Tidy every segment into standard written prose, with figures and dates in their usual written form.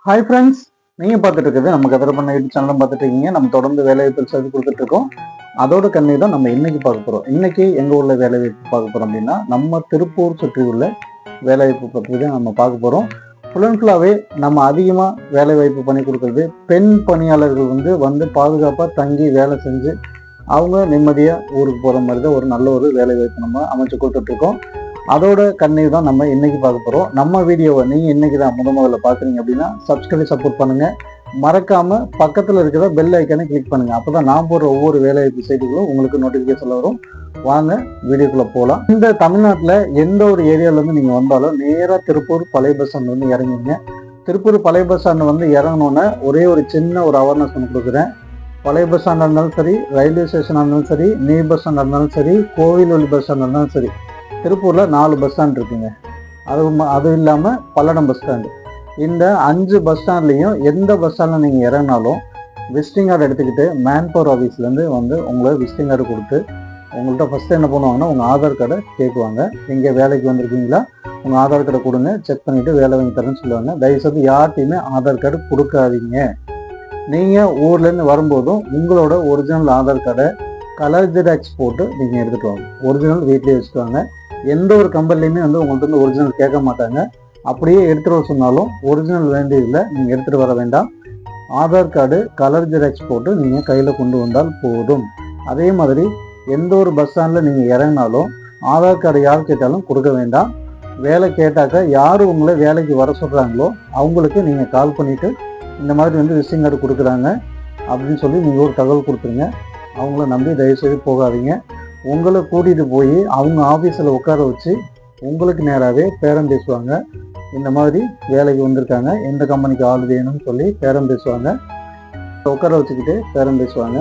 Hi friends, நீங்கள் பார்த்துட்டு இருக்குது நம்ம கதிர பண்ண யூடியூப் சேனலும் பார்த்துட்டு இருக்கீங்க. நம்ம தொடர்ந்து வேலைவாய்ப்பு செய்து கொடுத்துட்டு இருக்கோம். அதோட கண்ணி தான் நம்ம இன்னைக்கு பார்க்க போகிறோம். இன்னைக்கு எங்கே உள்ள வேலைவாய்ப்பு பார்க்க போகிறோம் அப்படின்னா, நம்ம திருப்பூர் சுற்றி உள்ள வேலைவாய்ப்பு பற்றி தான் நம்ம பார்க்க போகிறோம். ஃபுல் அண்ட் ஃபுல்லாகவே நம்ம அதிகமாக வேலைவாய்ப்பு பண்ணி கொடுக்குறது பெண் பணியாளர்கள் வந்து பாதுகாப்பாக தங்கி வேலை செஞ்சு அவங்க நிம்மதியாக ஊருக்கு போகிற மாதிரி தான் ஒரு நல்ல ஒரு வேலைவாய்ப்பு நம்ம அமைச்சு கொடுத்துட்ருக்கோம். அதோட கண்ணை தான் நம்ம இன்னைக்கு பார்க்க போகிறோம். நம்ம வீடியோவை நீங்கள் இன்னைக்கு தான் முதல்ல பார்க்குறீங்க அப்படின்னா சப்ஸ்கிரைப் சப்போர்ட் பண்ணுங்கள். மறக்காமல் பக்கத்தில் இருக்கிற பெல் ஐக்கானை கிளிக் பண்ணுங்கள். அப்போ தான் நான் போடுற ஒவ்வொரு வேலைவாய்ப்பு செய்திகளும் உங்களுக்கு நோட்டிஃபிகேஷன் வரும். வாங்க வீடியோக்குள்ளே போகலாம். இந்த தமிழ்நாட்டில் எந்த ஒரு ஏரியாவிலேருந்து நீங்கள் வந்தாலும் நேராக திருப்பூர் பழைய பஸ் ஸ்டாண்ட் வந்து இறங்குங்க. திருப்பூர் பழைய பஸ் ஸ்டாண்டு இறங்கினோன்னே ஒரே ஒரு சின்ன ஒரு அவேர்னஸ் ஒன்று கொடுக்குறேன். பழைய பஸ் ஸ்டாண்டாக இருந்தாலும் சரி, ரயில்வே ஸ்டேஷனாக இருந்தாலும் சரி, நியூ பஸ் ஸ்டாண்டாக இருந்தாலும் சரி, கோவில்வெளி பஸ் ஸ்டாண்டாக இருந்தாலும் சரி, திருப்பூரில் 4 பஸ் ஸ்டாண்ட் இருக்குங்க. அது இல்லாமல் பல்லடம் பஸ் ஸ்டாண்டு. இந்த 5 பஸ் ஸ்டாண்ட்லேயும் எந்த பஸ் ஸ்டாண்டில் நீங்கள் இறங்கினாலும் விசிட்டிங் கார்டு எடுத்துக்கிட்டு மேன் பவர் ஆஃபீஸ்லேருந்து உங்களை விசிட்டிங் கார்டு கொடுத்து உங்கள்கிட்ட ஃபஸ்ட்டு என்ன பண்ணுவாங்கன்னா உங்கள் ஆதார் கார்டை கேட்குவாங்க. இங்கே வேலைக்கு வந்திருக்கீங்களா, உங்கள் ஆதார் கார்டை கொடுங்க, செக் பண்ணிவிட்டு வேலை வாங்கி தரேன்னு சொல்லுவாங்க. தயவுசெய்து யார்ட்டையுமே ஆதார் கார்டு கொடுக்காதீங்க. நீங்கள் ஊர்லேருந்து வரும்போதும் உங்களோட ஒரிஜினல் ஆதார் கார்டை கலர் ஜெராக்ஸ் போட்டு நீங்கள் எடுத்துகிட்டு வாங்க. ஒரிஜினல் வீட்லேயே வச்சுட்டு வாங்க. எந்த ஒரு கம்பெனிலையுமே உங்கள்கிட்ட ஒரிஜினல் கேட்க மாட்டாங்க. அப்படியே எடுத்துகிட்டு வர சொன்னாலும் ஒரிஜினல் வேண்டியதில்லை, நீங்கள் எடுத்துகிட்டு வர வேண்டாம். ஆதார் கார்டு கலர் ஜெராக்ஸ் போட்டு நீங்கள் கையில் கொண்டு வந்தால் போதும். அதே மாதிரி எந்த ஒரு பஸ் ஸ்டாண்டில் நீங்கள் இறங்கினாலும் ஆதார் கார்டு யார் கேட்டாலும் கொடுக்க வேண்டாம். வேலை கேட்டாக்கா யார் உங்களை வேலைக்கு வர சொல்கிறாங்களோ அவங்களுக்கு நீங்கள் கால் பண்ணிவிட்டு இந்த மாதிரி விசிட்டிங் கார்டு கொடுக்குறாங்க அப்படின்னு சொல்லி நீங்கள் ஒரு தகவல் கொடுத்துருங்க. அவங்கள நம்பி தயவுசெய்து போகாதீங்க. உங்களை கூட்டிகிட்டு போய் அவங்க ஆஃபீஸில் உட்கார வச்சு உங்களுக்கு நேராகவே பேரம் பேசுவாங்க. இந்த மாதிரி வேலைக்கு வந்திருக்காங்க, எந்த கம்பெனிக்கு ஆள் வேணும்னு சொல்லி பேரம் பேசுவாங்க. உட்கார வச்சுக்கிட்டு பேரம் பேசுவாங்க.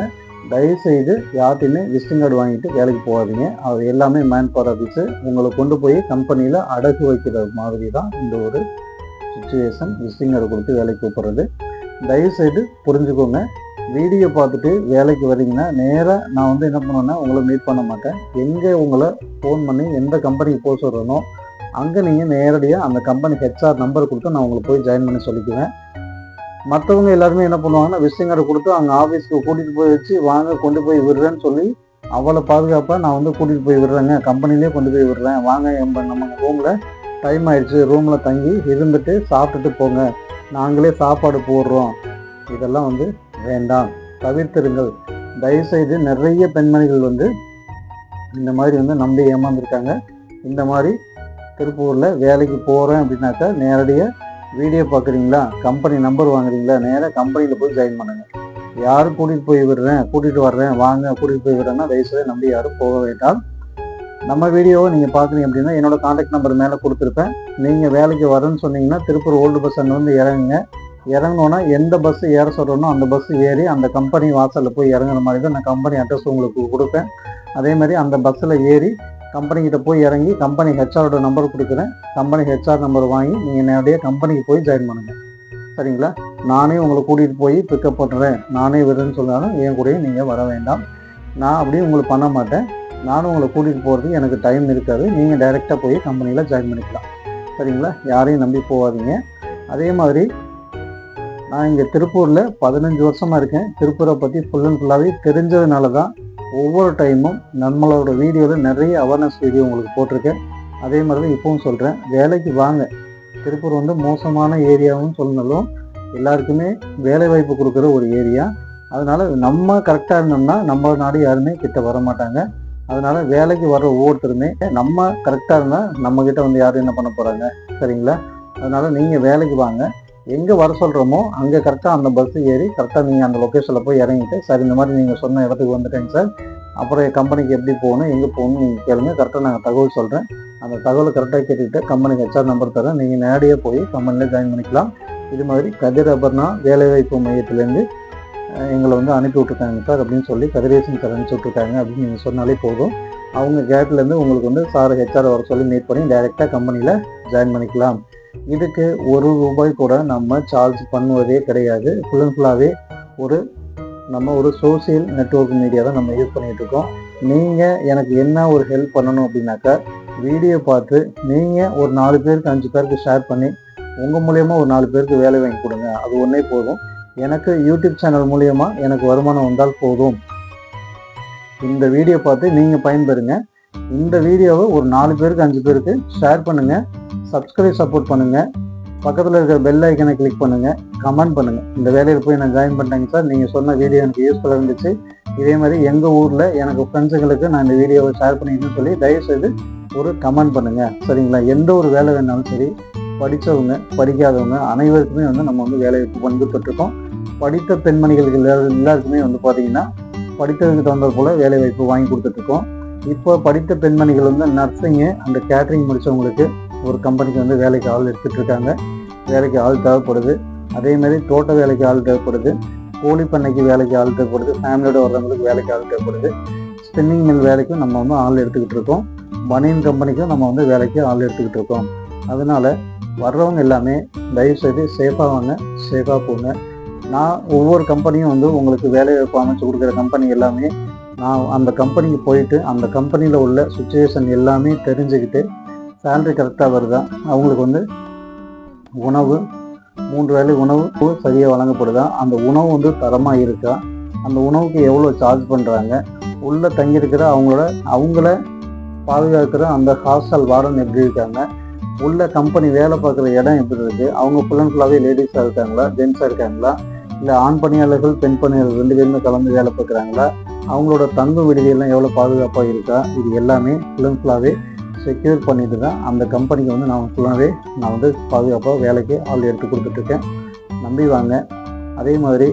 தயவுசெய்து யார்ட்டையுமே விசிட்டிங் கார்டு வாங்கிட்டு வேலைக்கு போகாதீங்க. அது எல்லாமே மேன் பவர் ஆஃபீஸு. உங்களை கொண்டு போய் கம்பெனியில் அடகு வைக்கிற மாதிரி தான் இந்த ஒரு சுச்சுவேஷன். விசிட்டிங் கார்டு கொடுத்து வேலைக்கு கூப்பிட்றது தயவுசெய்து புரிஞ்சுக்கோங்க. வீடியோ பார்த்துட்டு வேலைக்கு வரீங்கன்னா நேராக நான் என்ன பண்ணுவேன்னா உங்களை மீட் பண்ண மாட்டேன். எங்கே உங்களை ஃபோன் பண்ணி எந்த கம்பெனிக்கு போக சொல்கிறேனோ அங்கே நீங்கள் நேரடியாக அந்த கம்பெனி ஹெச்ஆர் நம்பர் கொடுத்து நான் உங்களை போய் ஜாயின் பண்ணி சொல்லிக்குவேன். மற்றவங்க எல்லாருமே என்ன பண்ணுவாங்கன்னா விசிட்டிங் கார்டு கொடுத்து அங்கே ஆஃபீஸ்க்கு கூட்டிகிட்டு போய் வச்சு வாங்க கொண்டு போய் விடுறேன்னு சொல்லி அவ்வளோ பாதுகாப்பாக நான் கூட்டிகிட்டு போய் விடுறேங்க, கம்பெனிலே கொண்டு போய் விடுறேன், வாங்க நம்ம ரூமில் டைம் ஆயிடுச்சு, ரூமில் தங்கி இருந்துட்டு சாப்பிட்டுட்டு போங்க, நாங்களே சாப்பாடு போடுறோம். இதெல்லாம் வேண்டாம், தவிர்த்திருங்கள். தயவுசெய்து நிறைய பெண்மணிகள் இந்த மாதிரி நம்பி ஏமாந்துருக்காங்க. இந்த மாதிரி திருப்பூரில் வேலைக்கு போகிறேன் அப்படின்னாக்கா நேரடியாக வீடியோ பார்க்குறீங்களா, கம்பெனி நம்பர் வாங்குறீங்களா, நேராக கம்பெனியில் போய் ஜாயின் பண்ணுங்கள். யாரும் கூட்டிகிட்டு வர்றேன் வாங்க கூட்டிகிட்டு போய் விடுறேன்னா தயவுசெய்து நம்பி யாரும் போக வேண்டாம். நம்ம வீடியோவை நீங்கள் பார்க்குறீங்க அப்படின்னா என்னோடய கான்டாக்ட் நம்பர் மேலே கொடுத்துருப்பேன். நீங்கள் வேலைக்கு வரேன்னு சொன்னீங்கன்னா திருப்பூர் ஓல்டு பஸ் ஸ்டாண்ட் இறங்குங்க. இறங்கினோன்னா எந்த பஸ்ஸு ஏற சொல்கிறனோ அந்த பஸ்ஸு ஏறி அந்த கம்பெனி வாசலில் போய் இறங்குற மாதிரி தான் நான் கம்பெனி அட்ரஸ் உங்களுக்கு கொடுப்பேன். அதே மாதிரி அந்த பஸ்ஸில் ஏறி கம்பெனிக்கிட்ட போய் இறங்கி கம்பெனி ஹெச்ஆரோட நம்பர் கொடுக்குறேன். கம்பெனி ஹெச்ஆர் நம்பர் வாங்கி நீங்கள் நேரடியாக கம்பெனிக்கு போய் ஜாயின் பண்ணுங்கள். சரிங்களா? நானே உங்களை கூட்டிகிட்டு போய் பிக்கப் பண்ணுறேன், நானே விடுறேன்னு சொன்னாலும் என் கூடயும் நீங்கள் வர வேண்டாம். நான் அப்படியே உங்களுக்கு பண்ண மாட்டேன். நானும் உங்களை கூட்டிகிட்டு போகிறதுக்கு எனக்கு டைம் இருக்காது. நீங்கள் டைரெக்டாக போய் கம்பெனியில் ஜாயின் பண்ணிக்கலாம். சரிங்களா? யாரையும் நம்பி போகாதீங்க. அதே மாதிரி நான் இங்கே திருப்பூரில் 15 வருஷமாக இருக்கேன். திருப்பூரை பற்றி ஃபுல் அண்ட் ஃபுல்லாகவே தெரிஞ்சதுனால தான் ஒவ்வொரு டைமும் நம்மளோட வீடியோவில் நிறைய அவேர்னஸ் வீடியோ உங்களுக்கு போட்டிருக்கேன். அதே மாதிரி தான் இப்போவும் சொல்கிறேன், வேலைக்கு வாங்க. திருப்பூர் மோசமான ஏரியாவும் சொல்லணும், எல்லாருக்குமே வேலை வாய்ப்பு கொடுக்குற ஒரு ஏரியா. அதனால் நம்ம கரெக்டாக இருந்தோம்னா நம்ம நாடு யாருமே கிட்ட வர மாட்டாங்க. அதனால் வேலைக்கு வர்ற ஒவ்வொருத்தருமே நம்ம கரெக்டாக இருந்தால் நம்மக்கிட்ட யாரும் என்ன பண்ண போகிறாங்க. சரிங்களா? அதனால் நீங்கள் வேலைக்கு வாங்க. எங்கே வர சொல்கிறோமோ அங்கே கரெக்டாக அந்த பஸ்ஸு ஏறி கரெக்டாக நீங்கள் அந்த லொக்கேஷனில் போய் இறங்கிட்டு, சார் இந்த மாதிரி நீங்கள் சொன்ன இடத்துக்கு வந்துட்டேங்க சார், அப்புறம் கம்பெனிக்கு எப்படி போகணும் எங்கே போகணும்னு நீங்கள் கேளுங்க, கரெக்டாக நாங்கள் தகவல் சொல்கிறேன். அந்த தகவலை கரெக்டாக கேட்டுக்கிட்டு கம்பெனிக்கு ஹெச்ஆர் நம்பர் தரேன், நீங்கள் நேரடியாக போய் கம்பெனியில் ஜாயின் பண்ணிக்கலாம். இது மாதிரி கதிர் அபர்ணா வேலைவாய்ப்பு மையத்திலேருந்து எங்களை அனுப்பி விட்ருக்காங்க சார் அப்படின்னு சொல்லி கதிரேசன் சார் அனுப்பிச்சி விட்ருக்காங்க அப்படின்னு நீங்கள் சொன்னாலே போதும். அவங்க கேட்லேருந்து உங்களுக்கு சார் ஹெச்ஆர் வர சொல்லி மீட் பண்ணி டைரெக்டாக கம்பெனியில் ஜாயின் பண்ணிக்கலாம். இதுக்கு ₹1 கூட நம்ம சார்ஜ் பண்ணுவதே கிடையாது. ஃபுல் அண்ட் ஃபுல்லாகவே நம்ம ஒரு சோசியல் நெட்வொர்க் மீடியா தான் நம்ம யூஸ் பண்ணிகிட்டு இருக்கோம். நீங்கள் எனக்கு என்ன ஒரு ஹெல்ப் பண்ணணும் அப்படின்னாக்கா வீடியோ பார்த்து நீங்கள் ஒரு 4 பேருக்கு 5 பேருக்கு ஷேர் பண்ணி உங்கள் மூலயமா ஒரு 4 பேருக்கு வேலை வாங்கி கொடுங்க, அது ஒன்றே போதும். எனக்கு யூடியூப் சேனல் மூலயமா எனக்கு வருமானம் வந்தால் போதும். இந்த வீடியோ பார்த்து நீங்கள் பயன்பெறுங்க. இந்த வீடியோவை ஒரு 4 பேருக்கு 5 பேருக்கு ஷேர் பண்ணுங்கள், சப்ஸ்கிரைப் சப்போர்ட் பண்ணுங்கள், பக்கத்தில் இருக்கிற பெல் ஐக்கனை கிளிக் பண்ணுங்கள், கமெண்ட் பண்ணுங்கள். இந்த வேலையில் போய் நான் ஜாயின் பண்ணிட்டேங்க சார், நீங்கள் சொன்ன வீடியோ எனக்கு யூஸ்ஃபுல்லாக இருந்துச்சு, இதே மாதிரி எங்கள் ஊரில் எனக்கு ஃப்ரெண்ட்ஸுங்களுக்கு நான் இந்த வீடியோவை ஷேர் பண்ணிக்கணும்னு சொல்லி தயவுசெய்து ஒரு கமெண்ட் பண்ணுங்கள். சரிங்களா? எந்த ஒரு வேலை வேணாலும் சரி, படித்தவங்க படிக்காதவங்க அனைவருக்குமே நம்ம வேலை வந்துட்டுருக்கோம். படித்த பெண்மணிகளுக்கு எல்லாருக்குமே பார்த்திங்கன்னா படித்ததுக்கு தகுந்த போல் வேலை வாய்ப்பு வாங்கி கொடுத்துட்ருக்கோம். இப்போ படித்த பெண்மணிகள் நர்சிங்கு அந்த கேட்ரிங் முடித்தவங்களுக்கு ஒரு கம்பெனிக்கு வேலைக்கு ஆள் எடுத்துகிட்டு இருக்காங்க. வேலைக்கு ஆள் தேவைப்படுது. அதேமாதிரி தோட்ட வேலைக்கு ஆள் தேவைப்படுது, கோழி பண்ணைக்கு வேலைக்கு ஆள் தேவைப்படுது, ஃபேமிலியோட வர்றவங்களுக்கு வேலைக்கு ஆள் தேவைப்படுது. ஸ்பின்னிங் மில் வேலைக்கும் நம்ம ஆள் எடுத்துக்கிட்டு இருக்கோம். பனியன் கம்பெனிக்கும் நம்ம வேலைக்கு ஆள் எடுத்துக்கிட்டு இருக்கோம். அதனால் வர்றவங்க எல்லாமே தயவுசெய்து சேஃபாக வாங்க, சேஃபாக போங்க. நான் ஒவ்வொரு கம்பெனியும் உங்களுக்கு வேலை வாய்ப்பு அமைச்சு கொடுக்குற கம்பெனி எல்லாமே நான் அந்த கம்பெனிக்கு போயிட்டு அந்த கம்பெனியில் உள்ள சுச்சுவேஷன் எல்லாமே தெரிஞ்சுக்கிட்டு சேலரி கரெக்டாக வருதா, அவங்களுக்கு உணவு 3 வேளை உணவு சரியாக வழங்கப்படுதா, அந்த உணவு தரமாக இருக்கா, அந்த உணவுக்கு எவ்வளோ சார்ஜ் பண்ணுறாங்க, உள்ளே தங்கியிருக்கிற அவங்கள பாதுகாக்கிற அந்த ஹாஸ்டல் வார்டன் எப்படி இருக்காங்க, உள்ள கம்பெனி வேலை பார்க்குற இடம் எப்படி இருக்குது, அவங்க ஃபுல் அண்ட் ஃபுல்லாகவே லேடிஸாக இருக்காங்களா, ஜென்ஸாக இருக்காங்களா, இல்லை ஆண் பணியாளர்கள் பெண் பணியாளர்கள் 2 பேருமே கலந்து வேலை பார்க்குறாங்களா, அவங்களோட தங்கும் விடுதியெல்லாம் எவ்வளோ பாதுகாப்பாக இருக்கா, இது எல்லாமே ஃபுல் அண்ட் ஃபுல்லாகவே செக்யூர் பண்ணிட்டு தான் அந்த கம்பெனிக்கு நான் ஃபுல்லாகவே நான் பாதுகாப்பாக வேலைக்கு ஆள் எடுத்து கொடுத்துட்ருக்கேன். நம்பி வாங்க. அதே மாதிரி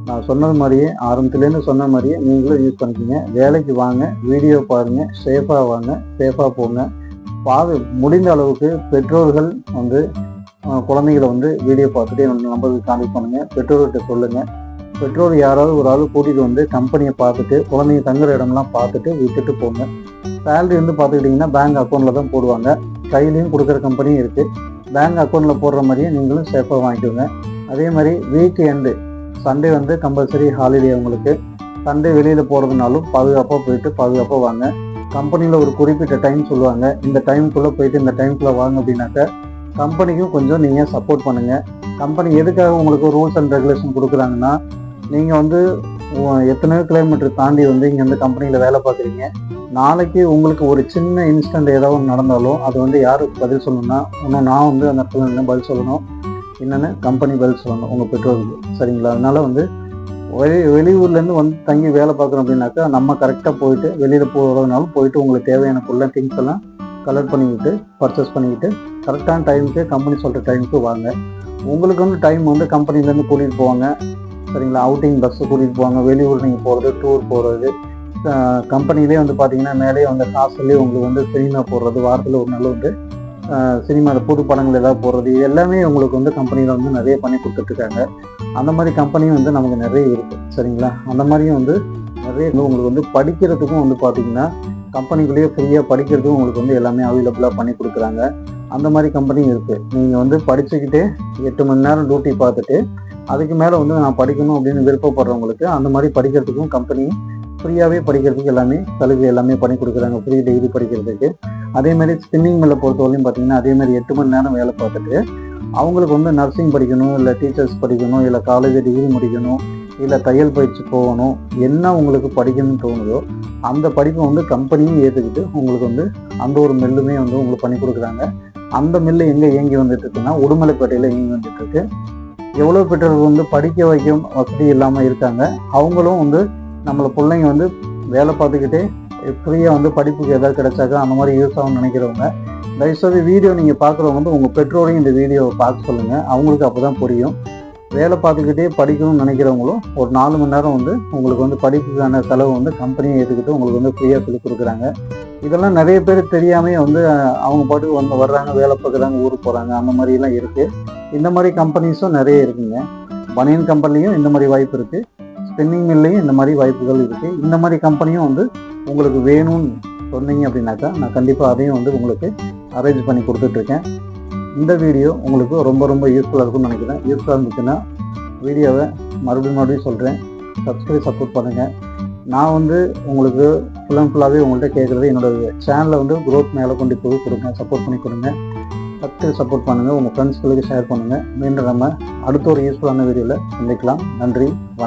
நான் சொன்னது மாதிரியே ஆரம்பத்துலேருந்து சொன்ன மாதிரியே நீங்களும் யூஸ் பண்ணிக்கிங்க. வேலைக்கு வாங்க, வீடியோ பாருங்கள், சேஃபாக வாங்க, சேஃபாக போங்க. முடிந்த அளவுக்கு பெற்றோர்கள் குழந்தைகளை வீடியோ பார்த்துட்டு என்னோட நம்பருக்கு கான்டெக்ட் பண்ணுங்கள். பெற்றோர்கிட்ட சொல்லுங்கள். பெற்றோர் யாராவது ஒரு ஆள் கூட்டிகிட்டு கம்பெனியை பார்த்துட்டு குழந்தைங்க தங்குற இடம்லாம் பார்த்துட்டு விட்டுட்டு போங்க. சேலரி பார்த்துக்கிட்டிங்கன்னா பேங்க் அக்கௌண்ட்டில் தான் போடுவாங்க. கையிலையும் கொடுக்குற கம்பெனியும் இருக்குது. பேங்க் அக்கௌண்ட்டில் போடுற மாதிரியே நீங்களும் சேஃபாக வாங்கிக்கோங்க. அதே மாதிரி week end Sunday compulsory holiday உங்களுக்கு. சண்டே வெளியில் போகிறதுனாலும் பாதுகாப்பாக போயிட்டு பாதுகாப்பாக வாங்க. கம்பெனியில் ஒரு குறிப்பிட்ட டைம் சொல்லுவாங்க, இந்த டைமுக்குள்ளே போயிட்டு இந்த டைமுக்குள்ளே வாங்க அப்படின்னாக்க கம்பெனிக்கும் கொஞ்சம் நீங்கள் சப்போர்ட் பண்ணுங்கள். கம்பெனி எதுக்காக உங்களுக்கு ரூல்ஸ் அண்ட் ரெகுலேஷன் கொடுக்குறாங்கன்னா, நீங்கள் எத்தனையோ கிலோமீட்டர் தாண்டி இங்கே கம்பெனியில் வேலை பார்க்குறீங்க. நாளைக்கு உங்களுக்கு ஒரு சின்ன இன்ஸ்டன்ட் ஏதாவது நடந்தாலும் அது யாருக்கு பதில் சொல்லணும்னா, இன்னும் நான் அந்த இடத்துல பதில் சொல்லணும், என்னென்னு கம்பெனி பதில் சொல்லணும் உங்கள் பெற்றோருக்கு. சரிங்களா? அதனால் வெளியூர்லேருந்து தங்கி வேலை பார்க்குறோம் அப்படின்னாக்கா நம்ம கரெக்டாக போயிட்டு வெளியில் போகிறதுனாலும் போயிட்டு உங்களுக்கு தேவையான பொருளாக திங்ஸ் எல்லாம் கலெக்ட் பண்ணிக்கிட்டு பர்ச்சேஸ் பண்ணிக்கிட்டு கரெக்டான டைமுக்கு கம்பெனி சொல்கிற டைமுக்கு வாங்க. உங்களுக்கு டைம் கம்பெனிலேருந்து கூட்டிகிட்டு போவாங்க. சரிங்களா? அவுட்டிங் பஸ்ஸு கூட்டிகிட்டு போவாங்க. வெளியூர் நீங்கள் போகிறது, டூர் போகிறது, கம்பெனிலே பார்த்தீங்கன்னா மேலே ஹாஸ்டல்லே உங்களுக்கு சினிமா போடுறது, வாரத்தில் ஒரு நாள் சினிமாவில் புது படங்கள் ஏதாவது போடுறது, இது எல்லாமே உங்களுக்கு கம்பெனியில் நிறைய பண்ணி கொடுத்துட்ருக்காங்க. அந்த மாதிரி கம்பெனியும் நமக்கு நிறைய இருக்குது. சரிங்களா? அந்த மாதிரியும் நிறைய உங்களுக்கு படிக்கிறதுக்கும் பார்த்தீங்கன்னா கம்பெனிக்குள்ளேயே ஃப்ரீயாக படிக்கிறதுக்கும் உங்களுக்கு எல்லாமே அவைலபிளாக பண்ணி கொடுக்குறாங்க. அந்த மாதிரி கம்பெனியும் இருக்குது. நீங்கள் படிச்சுக்கிட்டே 8 மணி நேரம் டியூட்டி பார்த்துட்டு அதுக்கு மேலே நான் படிக்கணும் அப்படின்னு விருப்பப்படுறவங்களுக்கு அந்த மாதிரி படிக்கிறதுக்கும் கம்பெனி ஃப்ரீயாகவே படிக்கிறதுக்கு எல்லாமே சலுகை எல்லாமே பண்ணி கொடுக்குறாங்க, ஃப்ரீ டிகிரி படிக்கிறதுக்கு. அதேமாதிரி ஸ்பின்னிங் மில்லை பொறுத்தவரையும் பார்த்தீங்கன்னா அதேமாதிரி 8 மணி நேரம் வேலை பார்த்துட்டு அவங்களுக்கு நர்சிங் படிக்கணும், இல்லை டீச்சர்ஸ் படிக்கணும், இல்லை காலேஜ் டிகிரி முடிக்கணும், இல்லை தையல் பயிற்சி போகணும், என்ன உங்களுக்கு படிக்கணும்னு தோணுதோ அந்த படிப்பை கம்பெனியும் ஏற்றுக்கிட்டு உங்களுக்கு அந்த ஒரு மில்லுமே உங்களுக்கு பண்ணி கொடுக்குறாங்க. அந்த மில்லு எங்கே இயங்கி வந்துட்டுருக்குன்னா உடுமலைப்பேட்டையில் இயங்கி வந்துட்டுருக்கு. எவ்வளோ பெற்றோர்கள் படிக்க வைக்கும் வசதி இல்லாமல் இருக்காங்க. அவங்களும் நம்மளை பிள்ளைங்க வேலை பார்த்துக்கிட்டே ஃப்ரீயாக படிப்புக்கு எதாவது கிடைச்சாக்கா அந்த மாதிரி யூஸ் ஆகும்னு நினைக்கிறவங்க தயவுசெய்து வீடியோ நீங்கள் பார்க்குறவங்க உங்கள் பெற்றோரையும் இந்த வீடியோவை பார்க்க சொல்லுங்கள். அவங்களுக்கு அப்போ தான் புரியும். வேலை பார்த்துக்கிட்டே படிக்கணும்னு நினைக்கிறவங்களும் ஒரு 4 மணி நேரம் உங்களுக்கு படிப்புக்கான செலவு கம்பெனியை ஏற்றுக்கிட்டு உங்களுக்கு ஃப்ரீயாக சொல்லி கொடுக்குறாங்க. இதெல்லாம் நிறைய பேர் தெரியாமே அவங்க பாட்டுக்கு வர்றாங்க, வேலை பார்க்குறாங்க, ஊருக்கு போகிறாங்க, அந்த மாதிரிலாம் இருக்குது. இந்த மாதிரி கம்பெனிஸும் நிறைய இருக்குங்க. பனியன் கம்பெனிலையும் இந்த மாதிரி வாய்ப்பு இருக்குது, ஸ்பின்னிங் மில்லையும் இந்த மாதிரி வாய்ப்புகள் இருக்குது. இந்த மாதிரி கம்பெனியும் உங்களுக்கு வேணும்னு சொன்னீங்க அப்படின்னாக்கா நான் கண்டிப்பாக அதையும் உங்களுக்கு அரேஞ்ச் பண்ணி கொடுத்துட்ருக்கேன். இந்த வீடியோ உங்களுக்கு ரொம்ப ரொம்ப யூஸ்ஃபுல்லாக இருக்கும்னு நினைக்கிறேன். யூஸ்ஃபுல்லாக இருந்துச்சுன்னா வீடியோவை மறுபடியும் சொல்கிறேன், சப்ஸ்கிரைப் சப்போர்ட் பண்ணுங்கள். நான் உங்களுக்கு ஃபுல்லாகவே உங்கள்கிட்ட கேட்குறது என்னோடய சேனலை க்ரோத் மேலே கொண்டு போய் கொடுங்க, சப்போர்ட் பண்ணி கொடுங்க. சப்ஸ்கிரைப் சப்போர்ட் பண்ணுங்கள், உங்கள் ஃப்ரெண்ட்ஸ்களுக்கு ஷேர் பண்ணுங்கள். மீண்டும் நம்ம அடுத்த ஒரு யூஸ்ஃபுல்லான வீடியோவில் சந்திக்கலாம். நன்றி, வணக்கம்.